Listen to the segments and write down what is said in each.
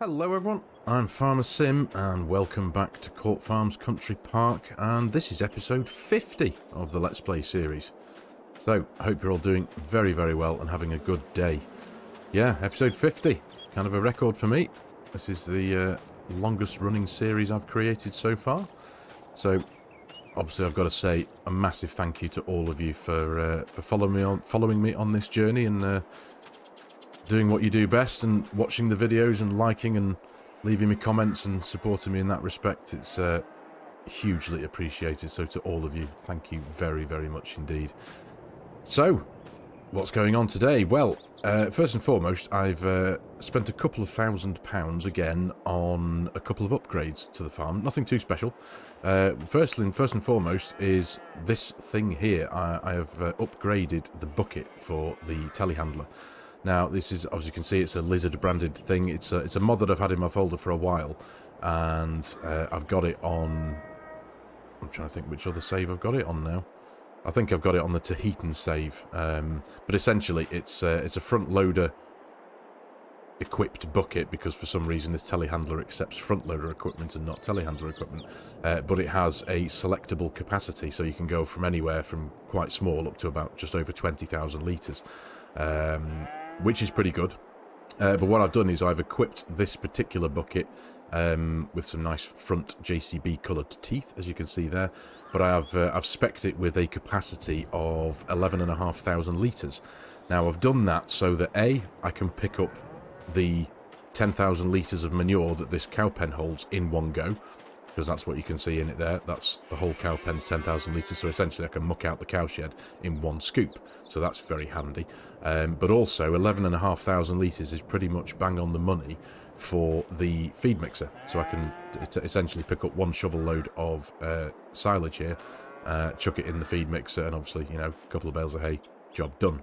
Hello everyone, I'm FARMERSIM and welcome back to Court Farms Country Park, and this is episode 50 of the Let's Play series. So, I hope you're all doing very well and having a good day. Yeah, episode 50, kind of a record for me. This is the longest running series I've created so far. So, obviously I've got to say a massive thank you to all of you for following me on this journey and doing what you do best and watching the videos and liking and leaving me comments and supporting me in that respect. It's hugely appreciated. So to all of you, thank you very much indeed. So, what's going on today? Well, first and foremost, I've spent a couple of £1,000 again on a couple of upgrades to the farm. Nothing too special. First and foremost is this thing here. I have upgraded the bucket for the telehandler. Now, this is, as you can see, it's a Lizard branded thing. It's a mod that I've had in my folder for a while, and I've got it on. I'm trying to think which other save I've got it on now. I think I've got it on the Tahitian save, but essentially it's a front loader equipped bucket, because for some reason this telehandler accepts front loader equipment and not telehandler equipment, but it has a selectable capacity, so you can go from anywhere from quite small up to about just over 20,000 litres. Which is pretty good. But what I've done is I've equipped this particular bucket with some nice front JCB coloured teeth, as you can see there. But I've spec'd it with a capacity of 11,500 litres. Now I've done that so that A, I can pick up the 10,000 litres of manure that this cow pen holds in one go, because that's what you can see in it there. That's the whole cow pen's 10,000 litres, so essentially I can muck out the cowshed in one scoop, so that's very handy. But also 11,500 litres is pretty much bang on the money for the feed mixer, so I can essentially pick up one shovel load of silage here, chuck it in the feed mixer, and obviously, you know, a couple of bales of hay, job done.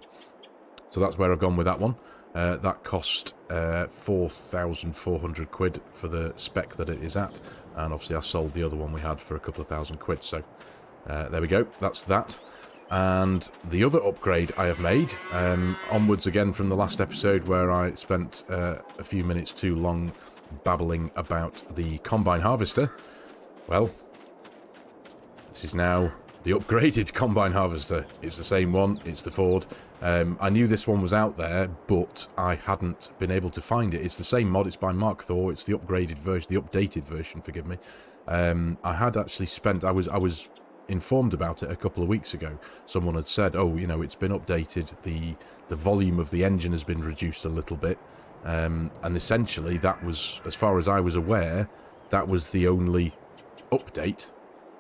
So that's where I've gone with that one. That cost 4,400 quid for the spec that it is at, and obviously I sold the other one we had for a couple of thousand quid, so there we go, that's that. And the other upgrade I have made, onwards again from the last episode where I spent a few minutes too long babbling about the combine harvester. Well, this is now the upgraded combine harvester. It's the same one, it's the Ford. I knew this one was out there, but I hadn't been able to find it. It's the same mod, it's by Mark Thor, it's the upgraded version, the updated version, forgive me. I had actually spent, I was informed about it a couple of weeks ago. Someone had said, oh, you know, it's been updated, the volume of the engine has been reduced a little bit, and essentially that was, as far as I was aware, that was the only update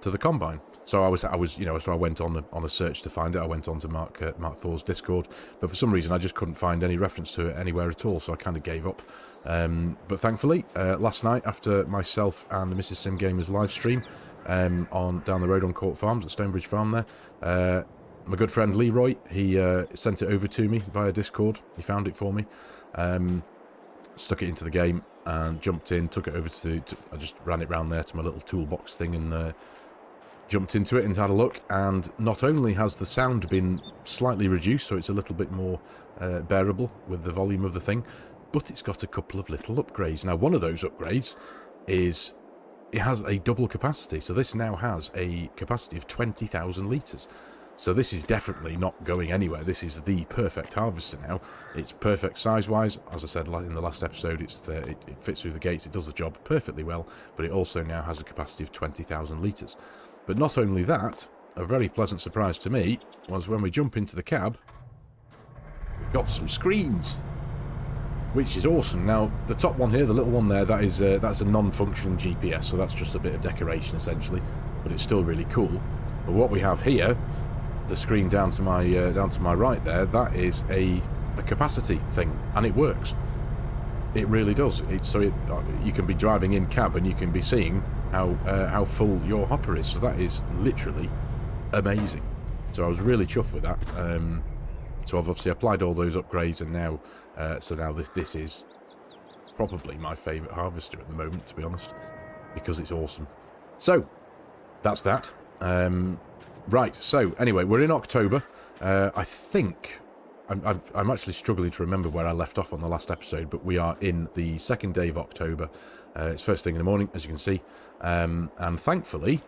to the combine. So I was, you know, so I went on a search to find it. I went on to Mark Thor's Discord, but for some reason I just couldn't find any reference to it anywhere at all. So I kind of gave up. But thankfully, last night after myself and the Mrs. Sim Gamers live stream on down the road on Court Farms at Stonebridge Farm there, my good friend Leroy, he sent it over to me via Discord. He found it for me, stuck it into the game and jumped in, took it over to I just ran it round there to my little toolbox thing and jumped into it and had a look, and not only has the sound been slightly reduced, so it's a little bit more bearable with the volume of the thing, but it's got a couple of little upgrades. Now, one of those upgrades is it has a double capacity, so this now has a capacity of 20,000 litres. So this is definitely not going anywhere. This is the perfect harvester now. It's perfect size-wise. As I said in the last episode, it fits through the gates, it does the job perfectly well, but it also now has a capacity of 20,000 litres. But not only that, a very pleasant surprise to me was when we jump into the cab, we've got some screens, which is awesome. Now, the top one here, the little one there, that's a non-functioning GPS, so that's just a bit of decoration essentially, but it's still really cool. But what we have here, the screen down to my right there, that is a capacity thing, and it works. It really does. You can be driving in cab and you can be seeing how full your hopper is. So that is literally amazing. So I was really chuffed with that. So I've obviously applied all those upgrades, and now this is probably my favourite harvester at the moment, to be honest, because it's awesome. So that's that. Right. So anyway, we're in October. I think I'm actually struggling to remember where I left off on the last episode, but we are in the second day of October. It's first thing in the morning, as you can see, and thankfully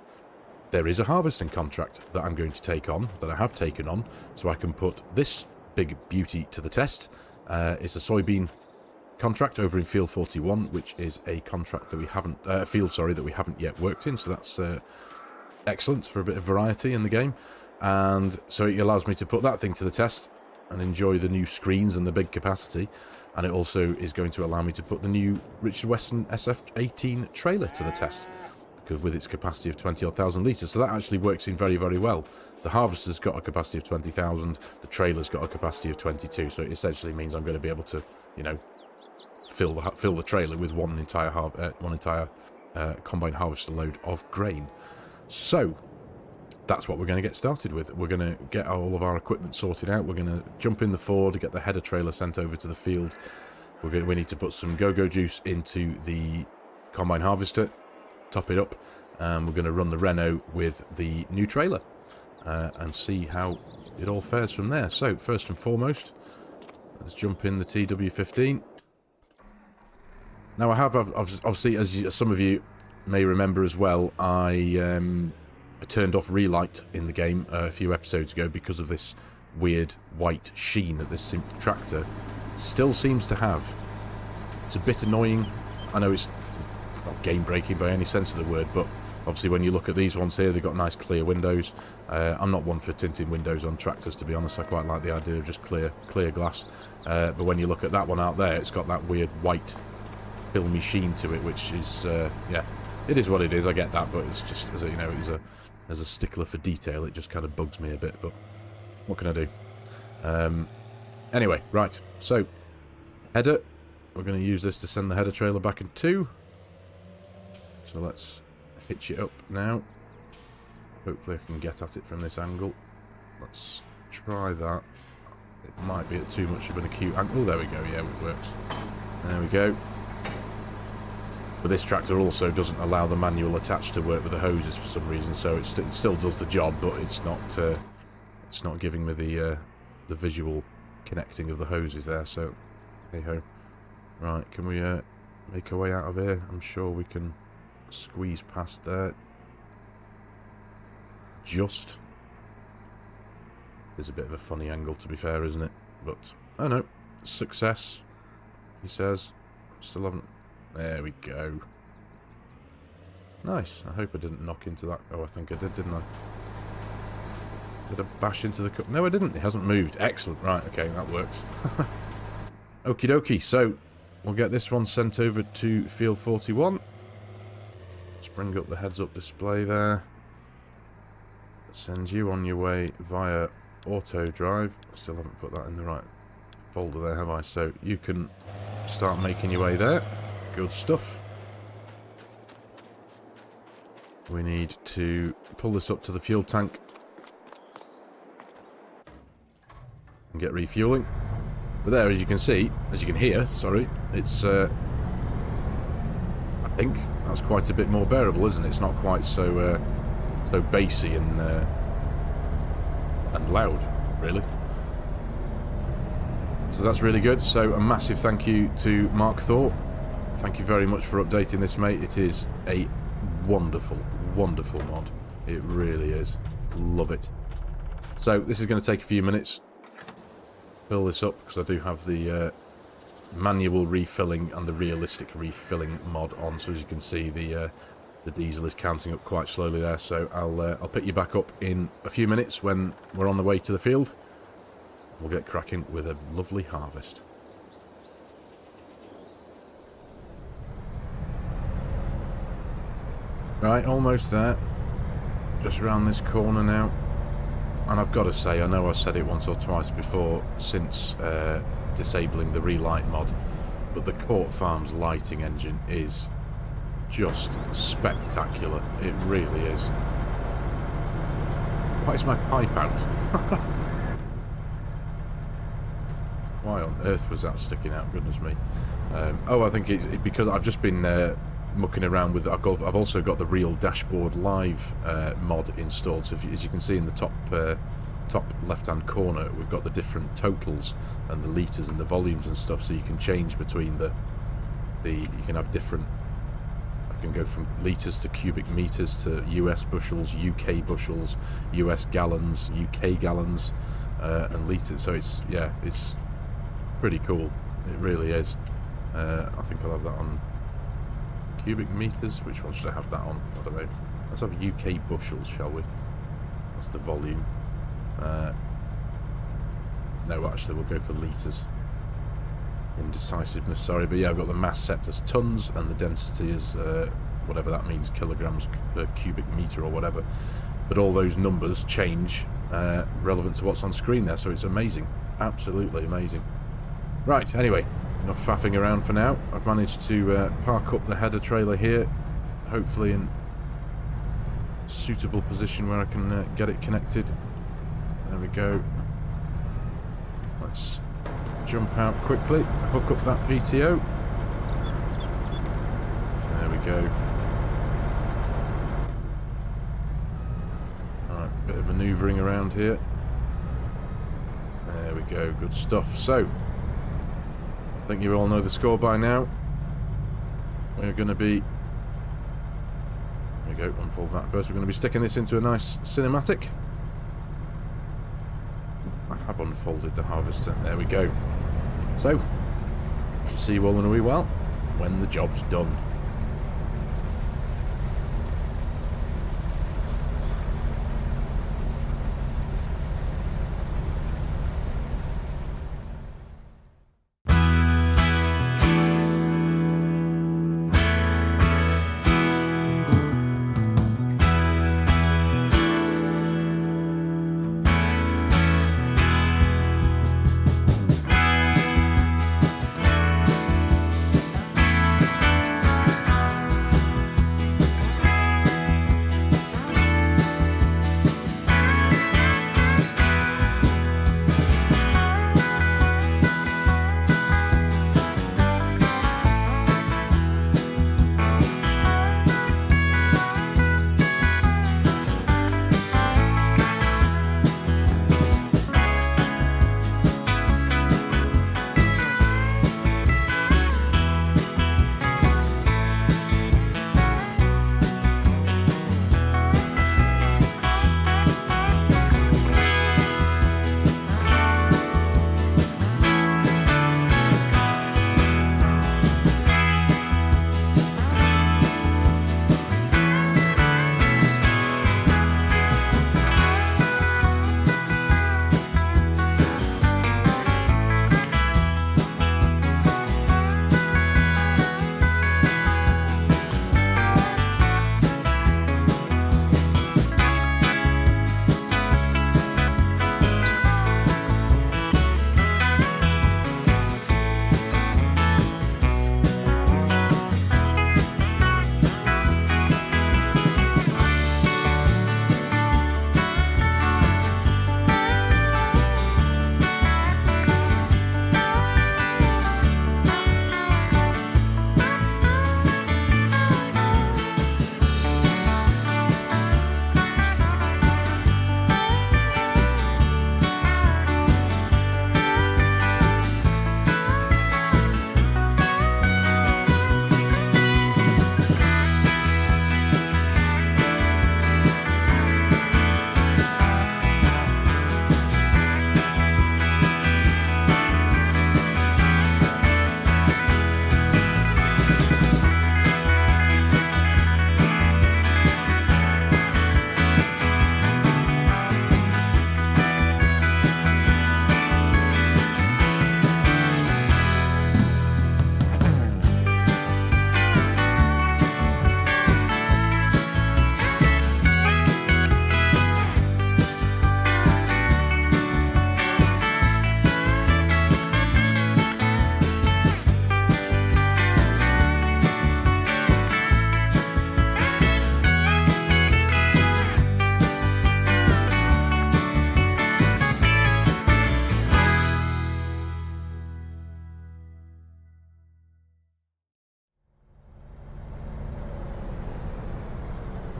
there is a harvesting contract that I'm going to take on, that I have taken on, so I can put this big beauty to the test. It's a soybean contract over in Field 41, which is a contract that we haven't that we haven't yet worked in, so that's excellent for a bit of variety in the game. And so it allows me to put that thing to the test and enjoy the new screens and the big capacity. And it also is going to allow me to put the new Richard Weston SF18 trailer to the test, because with its capacity of 20,000 odd litres. So that actually works in very, very well. The harvester's got a capacity of 20,000, the trailer's got a capacity of 22, so it essentially means I'm going to be able to, you know, fill the trailer with one entire combine harvester load of grain. So that's what we're going to get started with. We're going to get all of our equipment sorted out. We're going to jump in the Ford, get the header trailer sent over to the field. We need to put some go-go juice into the combine harvester, top it up, and we're going to run the Renault with the new trailer and see how it all fares from there. So first and foremost, let's jump in the TW15. Now I have obviously, as some of you may remember as well, I turned off relight in the game a few episodes ago because of this weird white sheen that this tractor still seems to have. It's a bit annoying. I know it's not game breaking by any sense of the word, but obviously when you look at these ones here, they've got nice clear windows. I'm not one for tinting windows on tractors, to be honest. I quite like the idea of just clear glass. But when you look at that one out there, it's got that weird white filmy sheen to it, which is yeah, it is what it is. I get that, but it's just, as you know, as a stickler for detail, it just kind of bugs me a bit. But what can I do? Anyway, right. So header, we're going to use this to send the header trailer back in two. So let's hitch it up now. Hopefully I can get at it from this angle. Let's try that. It might be at too much of an acute angle. Oh, there we go. Yeah, it works. There we go. But this tractor also doesn't allow the manual attach to work with the hoses for some reason, so it still does the job, but it's not giving me the visual connecting of the hoses there. So hey ho. Right, can we make our way out of here? I'm sure we can squeeze past there. Just. There's a bit of a funny angle, to be fair, isn't it? But oh no, success. He says. Still haven't. There we go. Nice. I hope I didn't knock into that. Oh, I think I did, didn't I? Did I bash into the cup? No, I didn't. It hasn't moved. Excellent. Right, okay, that works. Okie dokie. So, we'll get this one sent over to Field 41. Let's bring up the heads-up display there. Send you on your way via auto drive. I still haven't put that in the right folder there, have I? So, you can start making your way there. Good stuff. We need to pull this up to the fuel tank and get refueling. But there, as you can hear, sorry, it's I think that's quite a bit more bearable, isn't it? It's not quite so so bassy and loud, really. So that's really good. So a massive thank you to Mark Thor. Thank you very much for updating this, mate. It is a wonderful, wonderful mod. It really is. Love it. So this is going to take a few minutes. Fill this up, because I do have the manual refilling and the realistic refilling mod on. So as you can see, the diesel is counting up quite slowly there. So I'll pick you back up in a few minutes when we're on the way to the field. We'll get cracking with a lovely harvest. Right, almost there. Just around this corner now. And I've got to say, I know I've said it once or twice before since disabling the relight mod, but the Court Farms lighting engine is just spectacular. It really is. Why is my pipe out? Why on earth was that sticking out? Goodness me. Oh, I think it's because I've just been mucking around with. I've also got the Real Dashboard Live mod installed. So as you can see in the top left-hand corner, we've got the different totals and the litres and the volumes and stuff, so you can change between you can have different, I can go from litres to cubic metres to US bushels, UK bushels, US gallons, UK gallons, and litres. So it's, yeah, it's pretty cool. It really is. I think I'll have that on cubic metres. Which one should I have that on? I don't know. Let's have UK bushels, shall we? That's the volume. No, actually, we'll go for litres. Indecisiveness, sorry. But yeah, I've got the mass set as tons, and the density is whatever that means, kilograms per cubic metre or whatever. But all those numbers change relevant to what's on screen there, so it's amazing. Absolutely amazing. Right, anyway, enough faffing around for now. I've managed to park up the header trailer here, hopefully in a suitable position where I can get it connected. There we go. Let's jump out quickly, hook up that PTO. There we go. Alright, bit of manoeuvring around here. There we go, good stuff. So, I think you all know the score by now. We're going to be... There we go, unfold that first. We're going to be sticking this into a nice cinematic. I have unfolded the harvester. There we go. So, we'll see you all in a wee while when the job's done.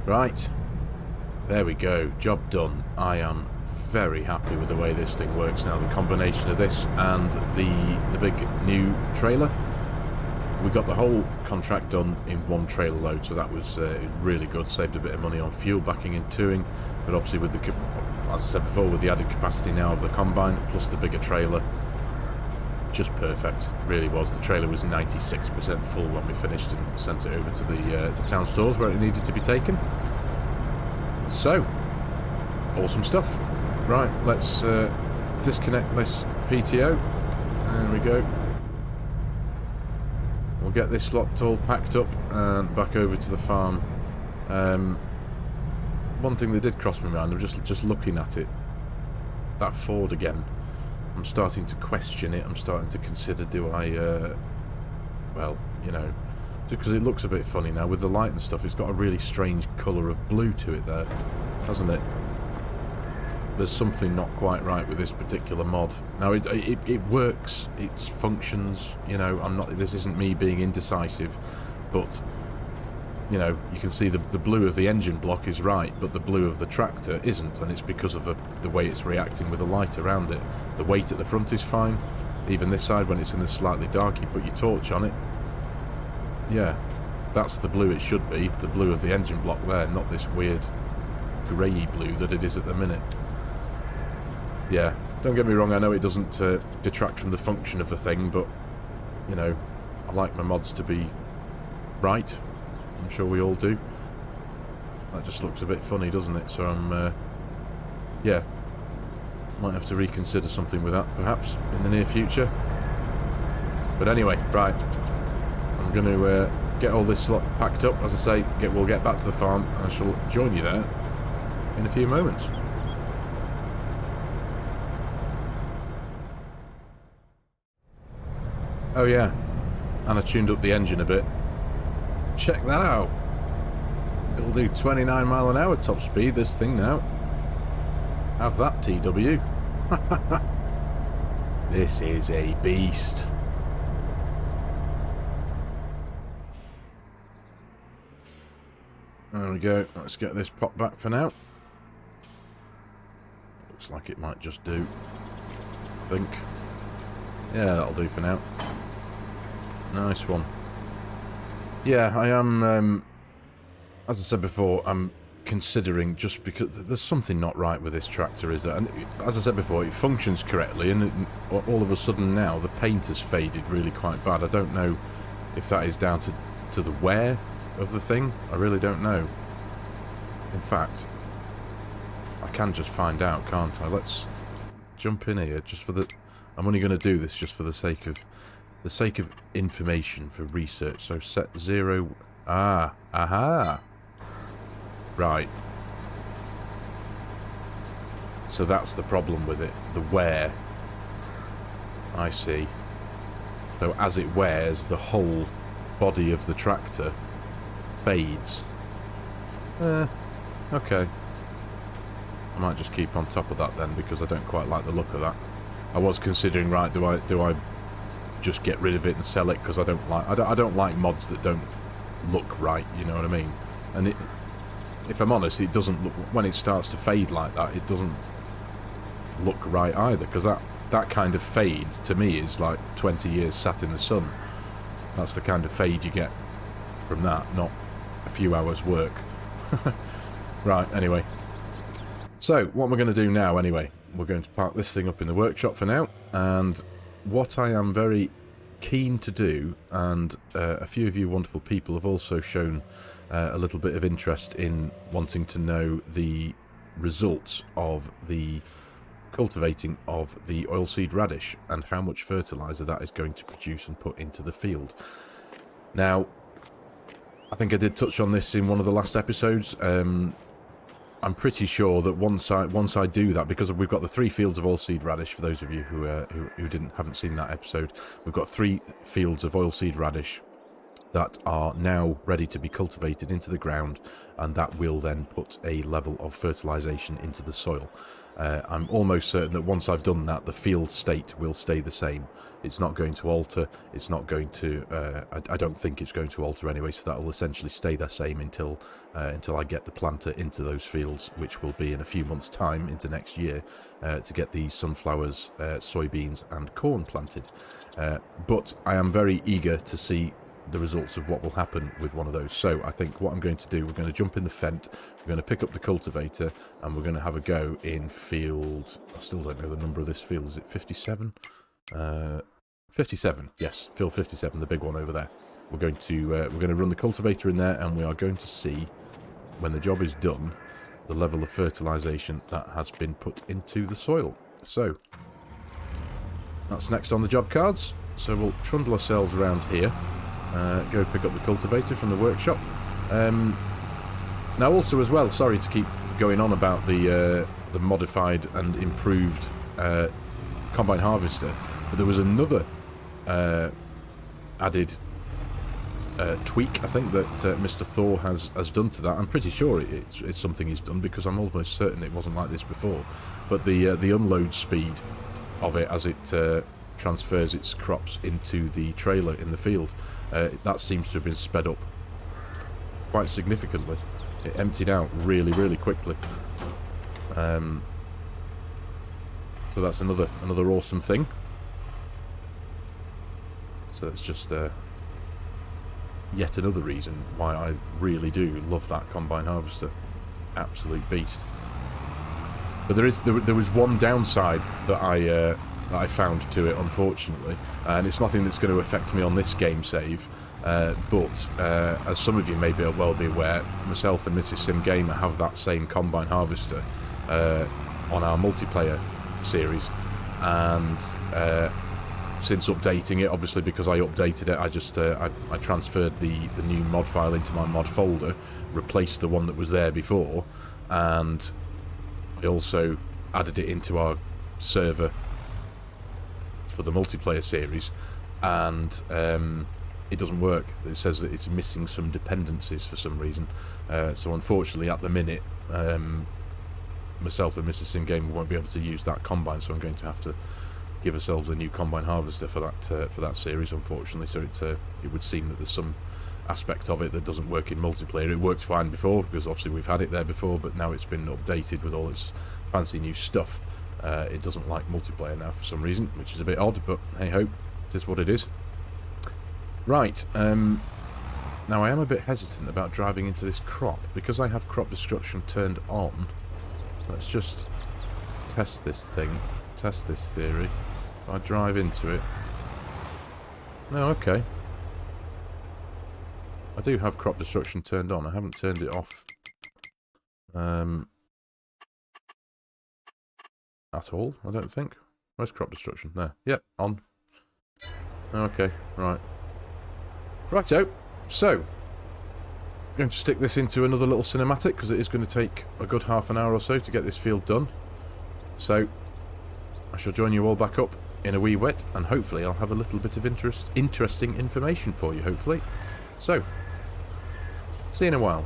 Right, There we go, job done. I am very happy with the way this thing works now. The combination of this and the big new trailer. We got the whole contract done in one trailer load, so that was really good. Saved a bit of money on fuel backing and towing, but obviously with the, as I said before, with the added capacity now of the combine plus the bigger trailer, just perfect. Really was. The trailer was 96% full when we finished and sent it over to the town stores where it needed to be taken. So, awesome stuff. Right, let's disconnect this PTO. There we go. We'll get this lot all packed up and back over to the farm. One thing that did cross my mind, I'm just looking at it. That Ford again. I'm starting to question it. I'm starting to consider, do I, well, you know, just because it looks a bit funny now with the light and stuff. It's got a really strange colour of blue to it there, hasn't it? There's something not quite right with this particular mod. Now it works, it functions, you know, this isn't me being indecisive, but you know, you can see the blue of the engine block is right, but the blue of the tractor isn't, and it's because of the way it's reacting with the light around it. The weight at the front is fine, even this side when it's in the slightly dark, you put your torch on it. Yeah, that's the blue it should be, the blue of the engine block there, not this weird grey blue that it is at the minute. Yeah, don't get me wrong, I know it doesn't detract from the function of the thing, but, you know, I like my mods to be right. I'm sure we all do. That just looks a bit funny, doesn't it? So I'm, yeah, might have to reconsider something with that, perhaps, in the near future. But anyway, right, I'm going to get all this lot packed up, as I say, we'll get back to the farm, and I shall join you there in a few moments. Oh yeah, and I tuned up the engine a bit. Check that out. It'll do 29 mile an hour top speed, this thing now. Have that, TW. This is a beast. There we go. Let's get this popped back for now. Looks like it might just do. I think. Yeah, that'll do for now. Nice one. Yeah, I am, as I said before, I'm considering, just because there's something not right with this tractor, is there? And as I said before, it functions correctly, and all of a sudden now the paint has faded really quite bad. I don't know if that is down to the wear of the thing. I really don't know. In fact, I can just find out, can't I? Let's jump in here just for the... I'm only going to do this just for the sake of information, for research. So set 0. Aha. Right. So that's the problem with it. The wear. I see. So as it wears, the whole body of the tractor fades. Okay. I might just keep on top of that then, because I don't quite like the look of that. I was considering, right, do I just get rid of it and sell it, because I don't like mods that don't look right, you know what I mean? And if I'm honest, it doesn't look, when it starts to fade like that, it doesn't look right either, because that kind of fade to me is like 20 years sat in the sun. That's the kind of fade you get from that, not a few hours work. Right, anyway. So, what we're going to do now, anyway, we're going to park this thing up in the workshop for now, and what I am very keen to do, and a few of you wonderful people have also shown a little bit of interest in wanting to know the results of the cultivating of the oilseed radish and how much fertilizer that is going to produce and put into the field. Now, I think I did touch on this in one of the last episodes. I'm pretty sure that once I do that, because we've got the 3 fields of oilseed radish, for those of you who haven't seen that episode, we've got 3 fields of oilseed radish that are now ready to be cultivated into the ground, and that will then put a level of fertilization into the soil. I'm almost certain that once I've done that, the field state will stay the same. It's not going to alter. It's not going to... I don't think it's going to alter anyway, so that will essentially stay the same until I get the planter into those fields, which will be in a few months' time, into next year, to get the sunflowers, soybeans and corn planted. But I am very eager to see the results of what will happen with one of those. So I think what I'm going to do, we're going to jump in the Fent, we're going to pick up the cultivator, and we're going to have a go in field... I still don't know the number of this field. Is it 57? 57, yes, field 57, the big one over there. We're going to run the cultivator in there, and we are going to see, when the job is done, the level of fertilization that has been put into the soil. So that's next on the job cards. So we'll trundle ourselves around here. Go pick up the cultivator from the workshop. Now also as well, sorry to keep going on about the modified and improved combine harvester, but there was another added tweak, I think, that Mr. Thor has done to that. I'm pretty sure it's something he's done, because I'm almost certain it wasn't like this before. But the unload speed of it as it transfers its crops into the trailer in the field, that seems to have been sped up quite significantly. It emptied out really, really quickly. So that's another awesome thing. So it's just yet another reason why I really do love that combine harvester. It's an absolute beast. But there was one downside that I found to it, unfortunately, and it's nothing that's going to affect me on this game save, but as some of you may well be aware, myself and Mrs. Sim Gamer have that same combine harvester on our multiplayer series, and since updating it, obviously because I updated it, I just I transferred the new mod file into my mod folder, replaced the one that was there before, and I also added it into our server for the multiplayer series, and it doesn't work. It says that it's missing some dependencies for some reason. So unfortunately, at the minute, myself and Mrs. Sim Gamer won't be able to use that combine, so I'm going to have to give ourselves a new combine harvester for that series, unfortunately. So it would seem that there's some aspect of it that doesn't work in multiplayer. It worked fine before, because obviously we've had it there before, but now it's been updated with all its fancy new stuff. It doesn't like multiplayer now for some reason, which is a bit odd, but hey ho, it is what it is. Right, now I am a bit hesitant about driving into this crop, because I have crop destruction turned on. Let's just test this thing, test this theory. If I drive into it... No, okay. I do have crop destruction turned on, I haven't turned it off. At all, I don't think. Where's crop destruction? There. Yep, on. Okay, right. Righto. So, I'm going to stick this into another little cinematic, because it is going to take a good half an hour or so to get this field done. So, I shall join you all back up in a wee bit, and hopefully I'll have a little bit of interesting information for you, hopefully. So, see you in a while.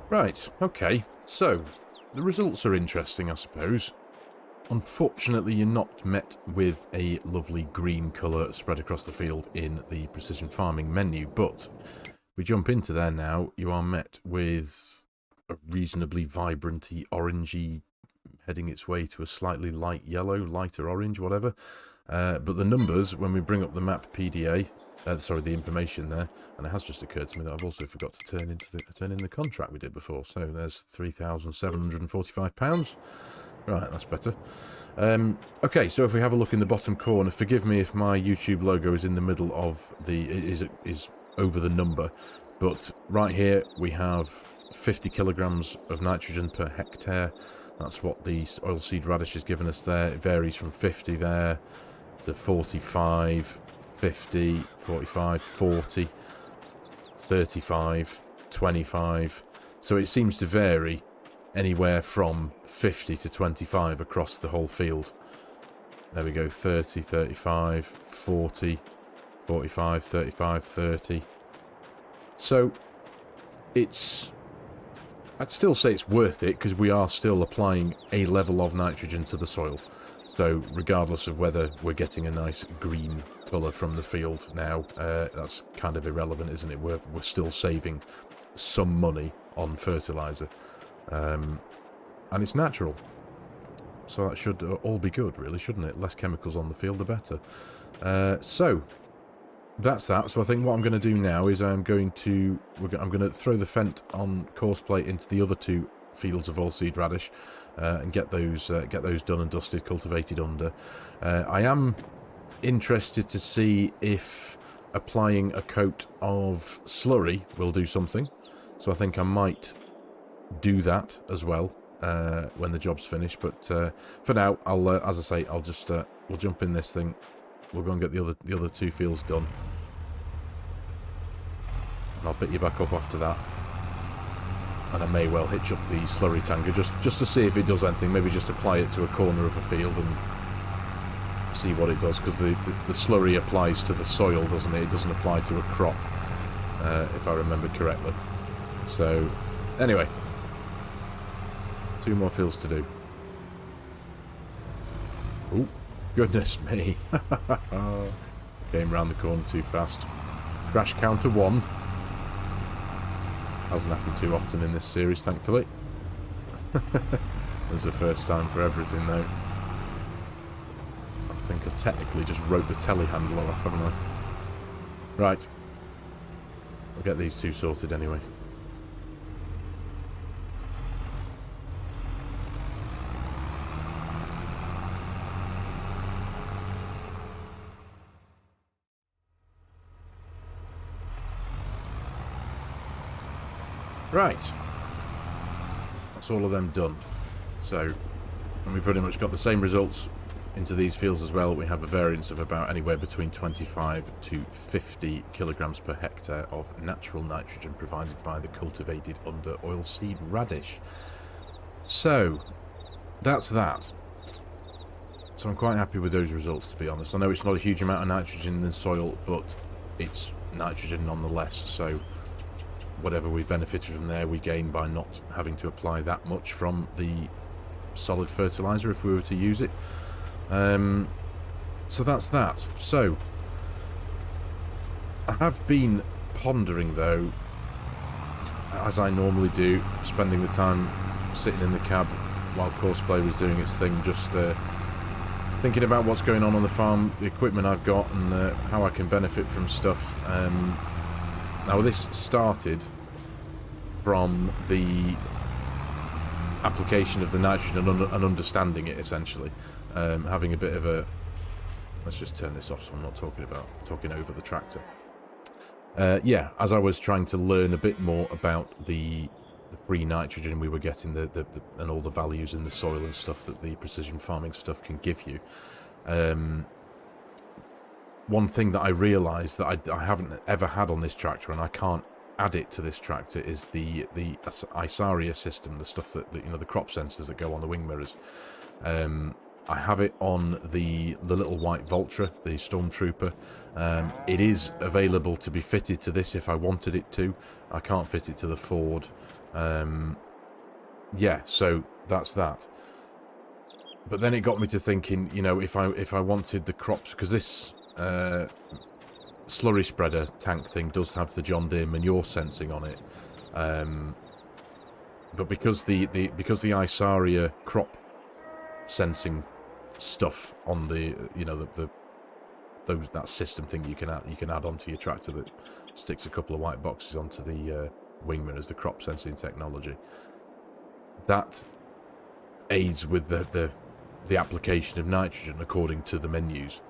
Right, okay. So, the results are interesting, I suppose. Unfortunately, you're not met with a lovely green colour spread across the field in the precision farming menu, but if we jump into there now, you are met with a reasonably vibranty orangey, heading its way to a slightly light yellow, lighter orange, whatever. But the numbers, when we bring up the map PDA, sorry, the information there, and it has just occurred to me that I've also forgot to turn in the contract we did before. So there's £3,745. Right, that's better. Okay, so if we have a look in the bottom corner, forgive me if my YouTube logo is in the middle of is over the number, but right here we have 50 kilograms of nitrogen per hectare. That's what the oilseed radish has given us there. It varies from 50 there to 45, 50, 45, 40, 35, 25. So it seems to vary anywhere from 50 to 25 across the whole field. There we go, 30, 35, 40, 45, 35, 30. So I'd still say it's worth it because we are still applying a level of nitrogen to the soil. So regardless of whether we're getting a nice green colour from the field now, that's kind of irrelevant, isn't it? We're still saving some money on fertiliser. And it's natural. So that should all be good, really, shouldn't it? Less chemicals on the field, the better. So that's that. So I think what I'm going to do now is I'm going to throw the Fent on course plate into the other two fields of oilseed radish and get those done and dusted, cultivated under. I am interested to see if applying a coat of slurry will do something. So I think I might do that as well when the job's finished. But for now, I'll as I say, I'll just we'll jump in this thing. We'll go and get the other two fields done, and I'll pick you back up after that. And I may well hitch up the slurry tanker just to see if it does anything. Maybe just apply it to a corner of a field and see what it does, because the slurry applies to the soil, doesn't it? It doesn't apply to a crop, if I remember correctly. So anyway, 2 more fields to do. Oh, goodness me. Came round the corner too fast. Crash counter 1. Hasn't happened too often in this series, thankfully. There's the first time for everything, though. I think I technically just wrote the telehandler off, haven't I? Right. I'll get these two sorted anyway. Right, that's all of them done. So, and we pretty much got the same results into these fields as well. We have a variance of about anywhere between 25 to 50 kilograms per hectare of natural nitrogen provided by the cultivated under oilseed radish. So, that's that. So I'm quite happy with those results, to be honest. I know it's not a huge amount of nitrogen in the soil, but it's nitrogen nonetheless, so whatever we benefited from there, we gain by not having to apply that much from the solid fertiliser if we were to use it. So that's that. So, I have been pondering, though, as I normally do, spending the time sitting in the cab while Courseplay was doing its thing, just thinking about what's going on the farm, the equipment I've got, and how I can benefit from stuff. Now, this started from the application of the nitrogen and understanding it, essentially. Having a bit of a... Let's just turn this off so I'm not talking over the tractor. Yeah, as I was trying to learn a bit more about the free nitrogen we were getting, and all the values in the soil and stuff that the precision farming stuff can give you. One thing that I realised that I haven't ever had on this tractor, and I can't add it to this tractor, is the ISARIA system, the stuff that you know, the crop sensors that go on the wing mirrors. I have it on the little white Vulture, the Stormtrooper. It is available to be fitted to this if I wanted it to. I can't fit it to the Ford. Yeah, so that's that. But then it got me to thinking, you know, if I wanted the crops, because this slurry spreader tank thing does have the John Deere manure sensing on it, but because the Isaria crop sensing stuff on the, you know, that system thing you can add onto your tractor that sticks a couple of white boxes onto the wingman as the crop sensing technology, that aids with the application of nitrogen according to the menus.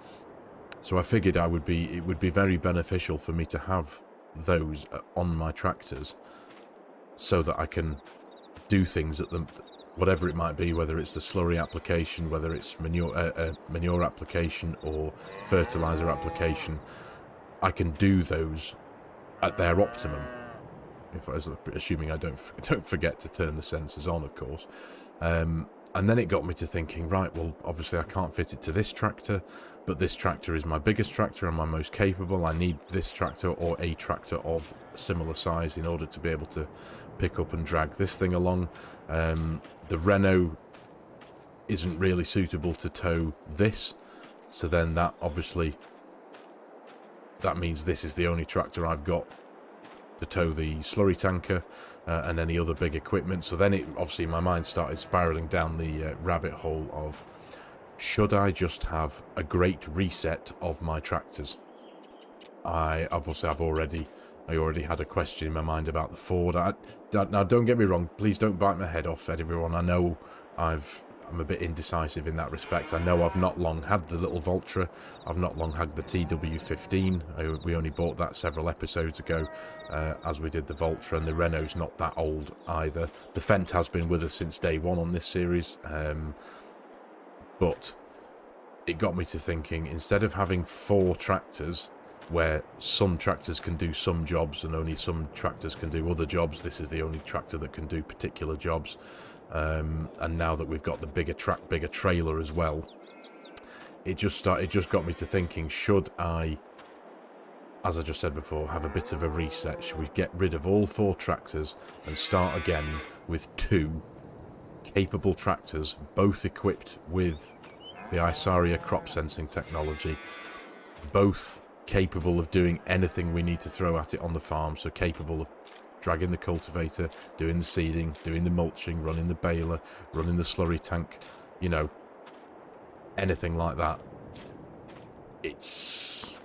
So I figured it would be very beneficial for me to have those on my tractors, so that I can do things at them, whatever it might be, whether it's the slurry application, whether it's manure application or fertilizer application. I can do those at their optimum, assuming I don't forget to turn the sensors on, of course. And then it got me to thinking, right, well, obviously I can't fit it to this tractor, but this tractor is my biggest tractor and my most capable. I need this tractor or a tractor of similar size in order to be able to pick up and drag this thing along. The Renault isn't really suitable to tow this, so then that means this is the only tractor I've got to tow the slurry tanker and any other big equipment. So then obviously my mind started spiraling down the rabbit hole of, should I just have a great reset of my tractors? I already had a question in my mind about the Ford. Now, don't get me wrong, please don't bite my head off, everyone. I know I'm a bit indecisive in that respect. I know I've not long had the little Vulture. I've not long had the TW15. We only bought that several episodes ago, as we did the Vulture, and the Renault's not that old either. The Fendt has been with us since day one on this series, but it got me to thinking, instead of having 4 tractors, where some tractors can do some jobs and only some tractors can do other jobs, this is the only tractor that can do particular jobs. And now that we've got the bigger trailer as well, it just got me to thinking, should I, as I just said before, have a bit of a reset? Should we get rid of all 4 tractors and start again with 2 capable tractors, both equipped with the Isaria crop sensing technology, both capable of doing anything we need to throw at it on the farm, so capable of dragging the cultivator, doing the seeding, doing the mulching, running the baler, running the slurry tank, you know, anything like that. It's...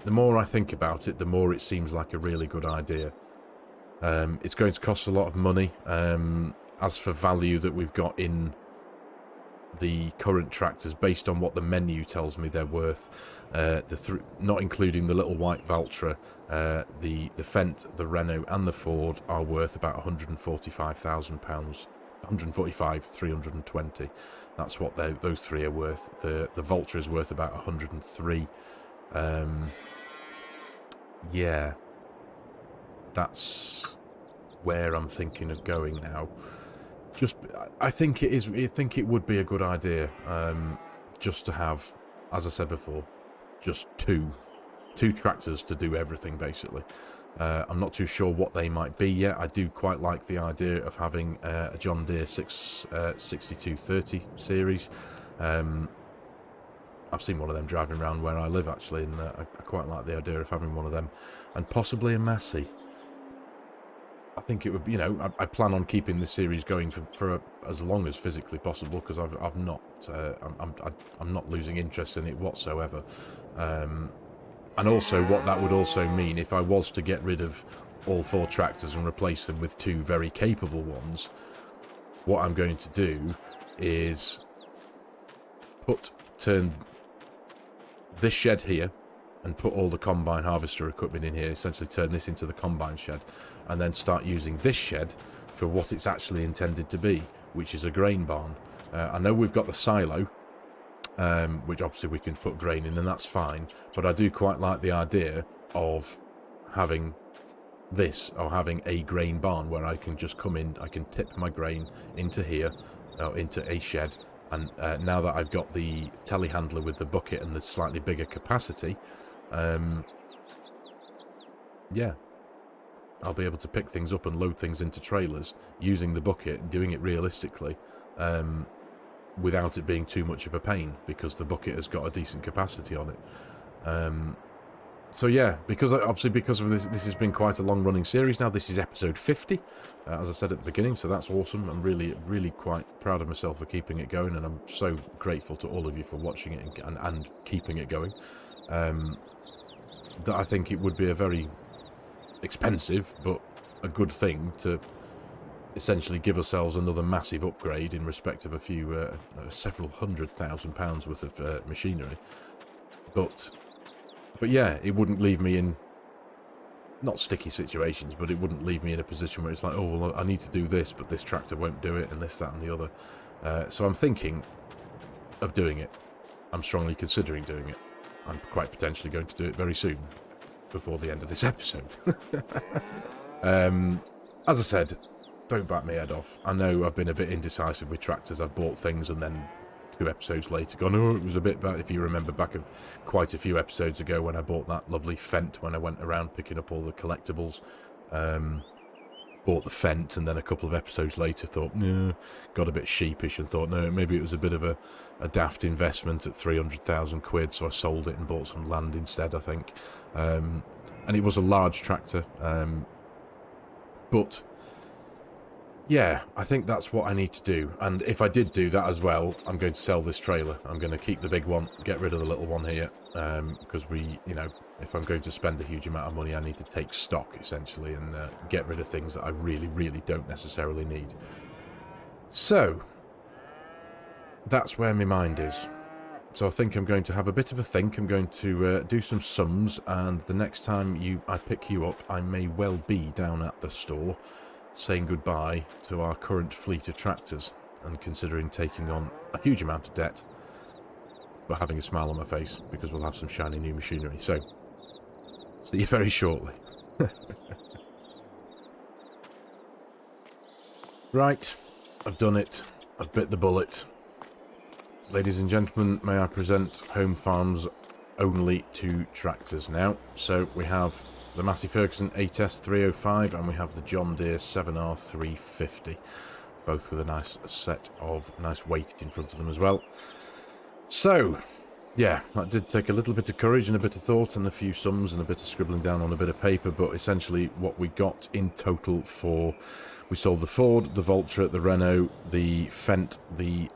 the more I think about it, the more it seems like a really good idea. It's going to cost a lot of money. As for value that we've got in the current tractors, based on what the menu tells me they're worth, not including the little white Valtra, the Fendt, the Renault and the Ford are worth about £145,000, 145, 320. That's what those 3 are worth. The Valtra is worth about 103. Yeah, that's where I'm thinking of going now. I think it would be a good idea, just to have, as I said before, just two tractors to do everything, basically. I'm not too sure what they might be yet. I do quite like the idea of having a John Deere 6230 series. I've seen one of them driving around where I live, actually, and I quite like the idea of having one of them, and possibly a Massey. I think it would be, you know, I plan on keeping this series going for as long as physically possible, because I'm not losing interest in it whatsoever. And also, what that would also mean, if I was to get rid of all 4 tractors and replace them with 2 very capable ones, what I'm going to do is turn this shed here and put all the combine harvester equipment in here, essentially turn this into the combine shed, and then start using this shed for what it's actually intended to be, which is a grain barn. I know we've got the silo, which obviously we can put grain in, and that's fine, but I do quite like the idea of having this, or having a grain barn where I can just come in, I can tip my grain into here, into a shed, And now that I've got the telehandler with the bucket and the slightly bigger capacity, yeah, I'll be able to pick things up and load things into trailers using the bucket and doing it realistically, without it being too much of a pain, because the bucket has got a decent capacity on it. So yeah, because of this has been quite a long running series now. This is episode 50, as I said at the beginning, so that's awesome. I'm really quite proud of myself for keeping it going, and I'm so grateful to all of you for watching it and keeping it going. That I think it would be a very expensive but a good thing to essentially give ourselves another massive upgrade in respect of a few several £100,000 worth of machinery. But yeah, it wouldn't leave me in, not sticky situations, but it wouldn't leave me in a position where it's like, oh, well, I need to do this, but this tractor won't do it, and this, that, and the other. So I'm thinking of doing it. I'm strongly considering doing it. I'm quite potentially going to do it very soon, before the end of this episode. As I said, don't bat my head off. I know I've been a bit indecisive with tractors. I've bought things and then 2 episodes later gone, oh, it was a bit bad. If you remember back quite a few episodes ago when I bought that lovely Fent, when I went around picking up all the collectibles, bought the Fent, and then a couple of episodes later thought, no, got a bit sheepish and thought, no, maybe it was a bit of a daft investment at 300,000 quid, so I sold it and bought some land instead, I think. And it was a large tractor, but yeah, I think that's what I need to do. And if I did do that as well, I'm going to sell this trailer. I'm going to keep the big one, get rid of the little one here, because if I'm going to spend a huge amount of money, I need to take stock, essentially, and get rid of things that I really don't necessarily need. So, that's where my mind is. So I think I'm going to have a bit of a think. I'm going to do some sums, and the next time I pick you up, I may well be down at the store saying goodbye to our current fleet of tractors and considering taking on a huge amount of debt, but having a smile on my face because we'll have some shiny new machinery. So, see you very shortly. Right, I've done it. I've bit the bullet. Ladies and gentlemen, may I present Home Farm's only 2 tractors now. So we have the Massey Ferguson 8S 305 and we have the John Deere 7R 350, both with a nice set of nice weight in front of them as well. So yeah, that did take a little bit of courage and a bit of thought and a few sums and a bit of scribbling down on a bit of paper, but essentially what we got in total for, we sold the Ford, the Valtra, the Renault, the Fent, the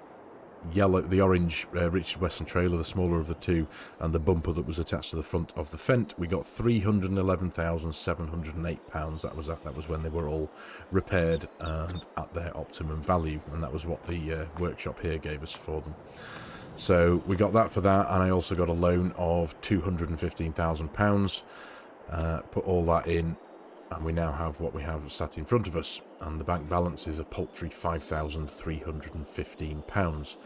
orange Richard Weston trailer, the smaller of the 2, and the bumper that was attached to the front of the Fent. We got £311,708. That was when they were all repaired and at their optimum value, and that was what the workshop here gave us for them. So we got that for that, and I also got a loan of £215,000. Put all that in, and we now have what we have sat in front of us, and the bank balance is a paltry £5,315.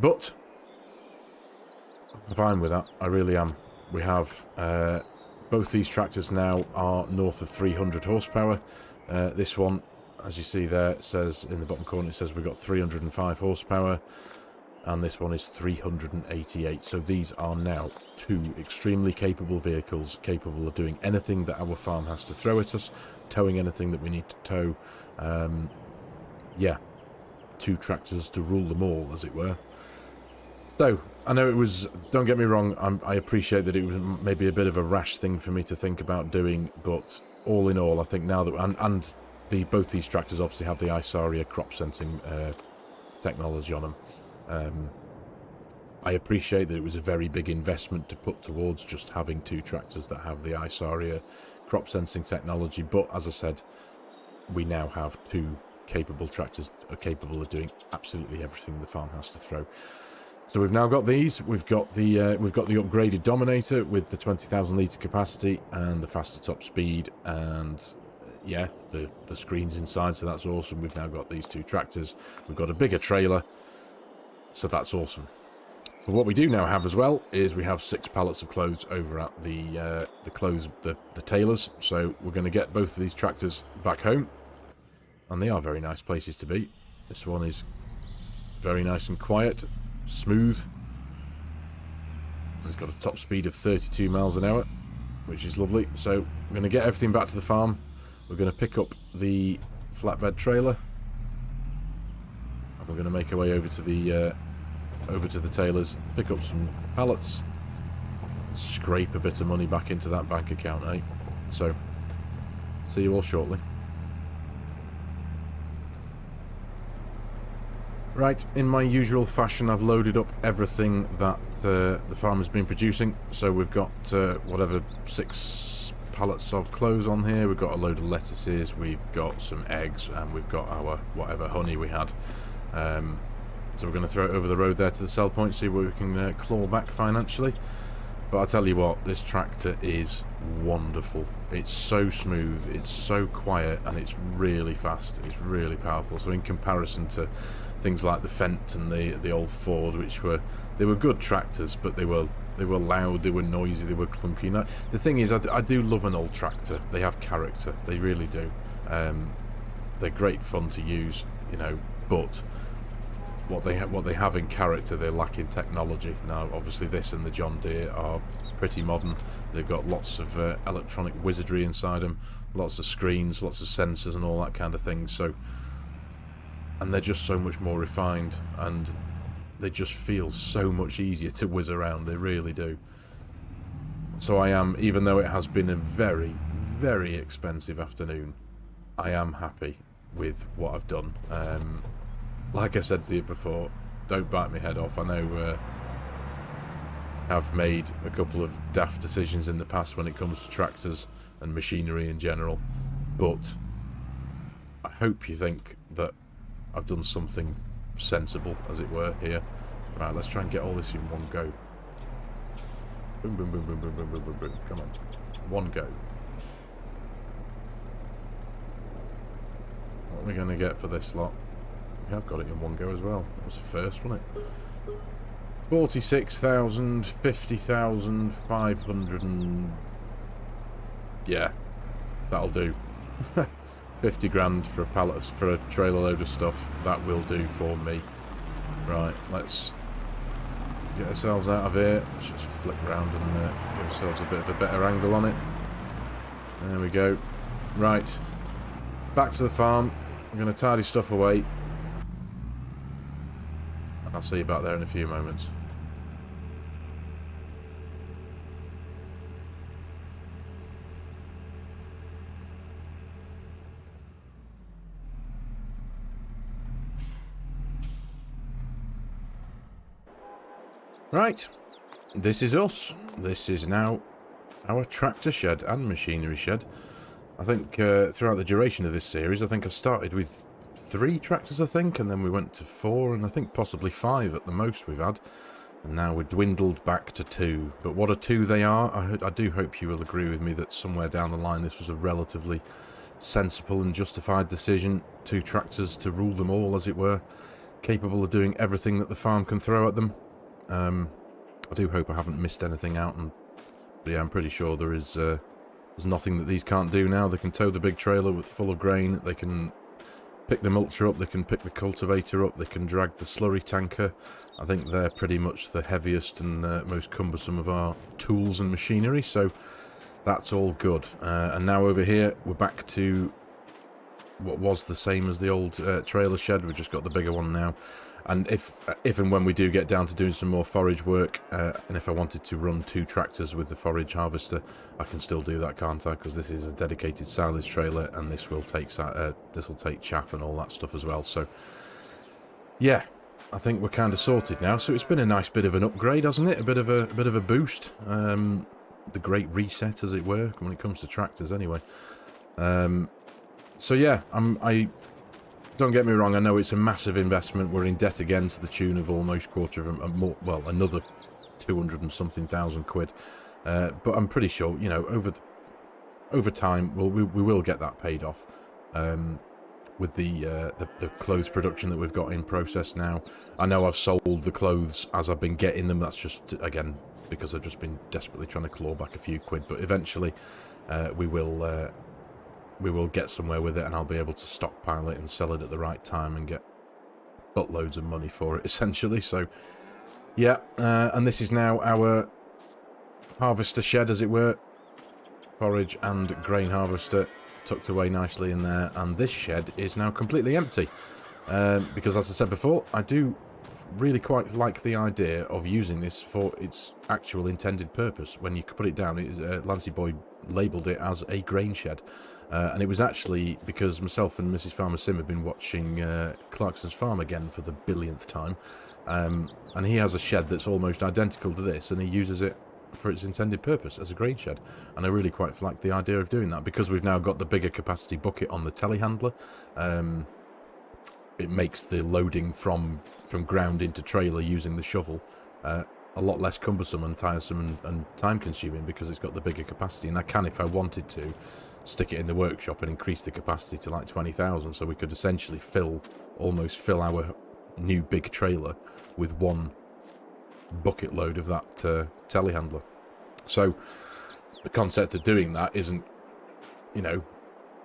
But I'm fine with that, I really am. We have both these tractors now are north of 300 horsepower. This one, as you see there, it says in the bottom corner, it says we've got 305 horsepower, and this one is 388. So these are now 2 extremely capable vehicles, capable of doing anything that our farm has to throw at us, towing anything that we need to tow. Yeah, 2 tractors to rule them all, as it were. So, I know it was, don't get me wrong, I appreciate that it was maybe a bit of a rash thing for me to think about doing, but all in all, I think now that, both these tractors obviously have the Isaria crop sensing technology on them. I appreciate that it was a very big investment to put towards just having 2 tractors that have the Isaria crop sensing technology, but as I said, we now have 2 capable tractors capable of doing absolutely everything the farm has to throw. So we've now got these. We've got the upgraded Dominator with the 20,000 litre capacity and the faster top speed, and yeah, the screens inside, so that's awesome. We've now got these 2 tractors. We've got a bigger trailer, so that's awesome. But what we do now have as well is we have 6 pallets of clothes over at the tailors. So we're going to get both of these tractors back home, and they are very nice places to be. This one is very nice and quiet, smooth. It's got a top speed of 32 miles an hour, which is lovely. So we're going to get everything back to the farm. We're going to pick up the flatbed trailer, and we're going to make our way over to the tailors, pick up some pallets, scrape a bit of money back into that bank account, eh? So, see you all shortly. Right, in my usual fashion, I've loaded up everything that the farm has been producing. So we've got whatever 6 pallets of clothes on here. We've got a load of lettuces. We've got some eggs, and we've got our whatever honey we had. So we're going to throw it over the road there to the sell point, see where we can claw back financially. But I'll tell you what, this tractor is wonderful. It's so smooth, it's so quiet, and it's really fast. It's really powerful. So in comparison to things like the Fendt and the old Ford, which were good tractors, but they were loud, they were noisy, they were clunky. You know, the thing is, I do love an old tractor. They have character, they really do. They're great fun to use, you know, but what they have in character, they lack in technology. Now, obviously, this and the John Deere are pretty modern. They've got lots of electronic wizardry inside them, lots of screens, lots of sensors, and all that kind of thing. So, and they're just so much more refined, and they just feel so much easier to whiz around. They really do. So I am, even though it has been a very, very expensive afternoon, I am happy with what I've done. Like I said to you before, don't bite my head off. I know I've made a couple of daft decisions in the past when it comes to tractors and machinery in general, but I hope you think that I've done something sensible, as it were, here. Right, let's try and get all this in one go. Boom, boom, boom, boom, boom, boom, boom, boom, boom. Come on. One go. What are we going to get for this lot? We have got it in one go as well. That was the first, wasn't it? 46,000, 50,000, 500 and... yeah, that'll do. 50 grand for a pallet, for a trailer load of stuff. That will do for me. Right, let's get ourselves out of here. Let's just flick around and give ourselves a bit of a better angle on it. There we go. Right, back to the farm. I'm going to tidy stuff away. I'll see you back there in a few moments. Right, this is us. This is now our tractor shed and machinery shed. I think throughout the duration of this series, I think I started with 3 tractors, I think, and then we went to 4, and I think possibly 5 at the most we've had, and now we're dwindled back to 2. But what a 2 they are. I do hope you will agree with me that somewhere down the line this was a relatively sensible and justified decision. 2 tractors to rule them all, as it were, capable of doing everything that the farm can throw at them. I do hope I haven't missed anything out, but yeah, I'm pretty sure there's nothing that these can't do now. They can tow the big trailer full of grain, they can pick the mulcher up, they can pick the cultivator up, they can drag the slurry tanker. I think they're pretty much the heaviest and most cumbersome of our tools and machinery, so that's all good. And now over here, we're back to what was the same as the old trailer shed. We've just got the bigger one now. And if and when we do get down to doing some more forage work, and if I wanted to run 2 tractors with the forage harvester, I can still do that, can't I? Because this is a dedicated silage trailer, and this will take chaff and all that stuff as well. So, yeah, I think we're kind of sorted now. So it's been a nice bit of an upgrade, hasn't it? A bit of a boost. The great reset, as it were, when it comes to tractors, anyway. So yeah, don't get me wrong, I know it's a massive investment. We're in debt again to the tune of almost another 200 and something thousand quid. But I'm pretty sure, you know, over time, we will get that paid off. With the clothes production that we've got in process now. I know I've sold the clothes as I've been getting them. That's just, again, because I've just been desperately trying to claw back a few quid. But eventually, we will get somewhere with it, and I'll be able to stockpile it and sell it at the right time and get buttloads of money for it, essentially. So, yeah, and this is now our harvester shed, as it were. Forage and grain harvester tucked away nicely in there, and this shed is now completely empty. Because, as I said before, I do really quite like the idea of using this for its actual intended purpose. When you put it down, Lancy Boy labelled it as a grain shed. And it was actually because myself and Mrs. FARMERSIM have been watching Clarkson's Farm again for the billionth time. And he has a shed that's almost identical to this, and he uses it for its intended purpose as a grain shed. And I really quite like the idea of doing that, because we've now got the bigger capacity bucket on the telehandler. It makes the loading from ground into trailer using the shovel a lot less cumbersome and tiresome and time consuming, because it's got the bigger capacity. And I can, if I wanted to, stick it in the workshop and increase the capacity to like 20,000, so we could essentially almost fill our new big trailer with one bucket load of that telehandler. So the concept of doing that isn't, you know,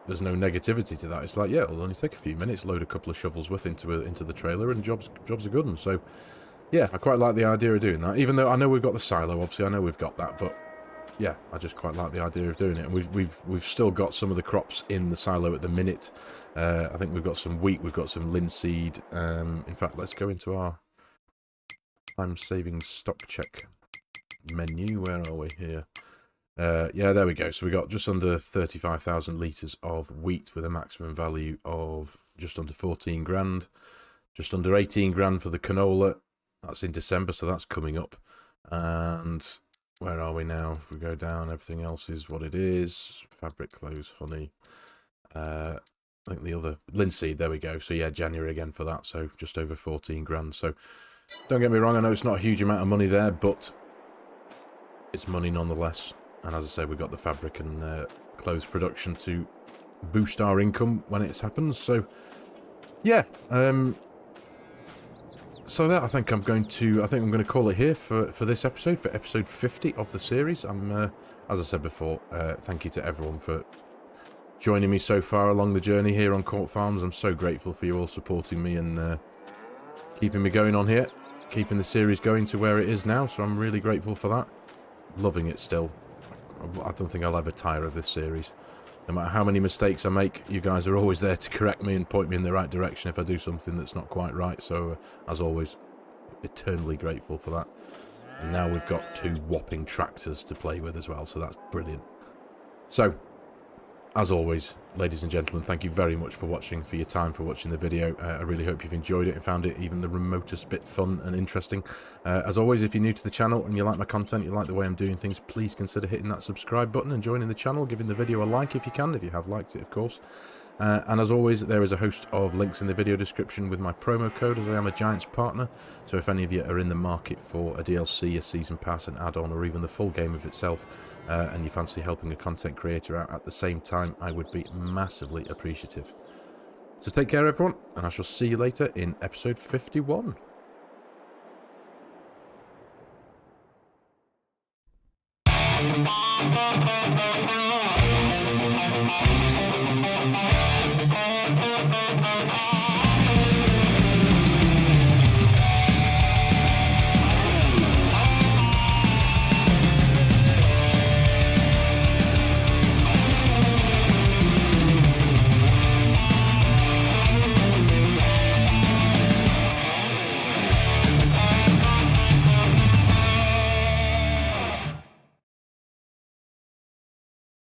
there's no negativity to that. It's like, yeah, it'll only take a few minutes, load a couple of shovels worth into the trailer, and jobs are good. And so, yeah, I quite like the idea of doing that. Even though I know we've got the silo, obviously, I know we've got that, but yeah, I just quite like the idea of doing it. And we've still got some of the crops in the silo at the minute. I think we've got some wheat, we've got some linseed. In fact, let's go into our time-saving stock check menu. Where are we here? Yeah, there we go. So we got just under 35,000 litres of wheat with a maximum value of just under 14 grand. Just under 18 grand for the canola. That's in December, so that's coming up. And where are we now? If we go down, everything else is what it is. Fabric, clothes, honey. I think the other, linseed, there we go. So yeah, January again for that. So just over 14 grand. So don't get me wrong, I know it's not a huge amount of money there, but it's money nonetheless. And as I say, we've got the fabric and clothes production to boost our income when it happens. So, yeah. So that I think I'm going to call it here for this episode, for episode 50 of the series. As I said before, thank you to everyone for joining me so far along the journey here on Court Farms. I'm so grateful for you all supporting me and keeping me going on here, keeping the series going to where it is now. So I'm really grateful for that. Loving it still. I don't think I'll ever tire of this series. No matter how many mistakes I make, you guys are always there to correct me and point me in the right direction if I do something that's not quite right. So, as always, eternally grateful for that. And now we've got 2 whopping tractors to play with as well, so that's brilliant. So, as always, ladies and gentlemen, thank you very much for watching, for your time, for watching the video. I really hope you've enjoyed it and found it even the remotest bit fun and interesting. As always, if you're new to the channel and you like my content, you like the way I'm doing things, please consider hitting that subscribe button and joining the channel, giving the video a like if you can, if you have liked it, of course. And as always, there is a host of links in the video description with my promo code, as I am a Giants partner. So if any of you are in the market for a DLC, a season pass, an add-on, or even the full game of itself, and you fancy helping a content creator out at the same time, I would be massively appreciative. So take care, everyone, and I shall see you later in episode 51.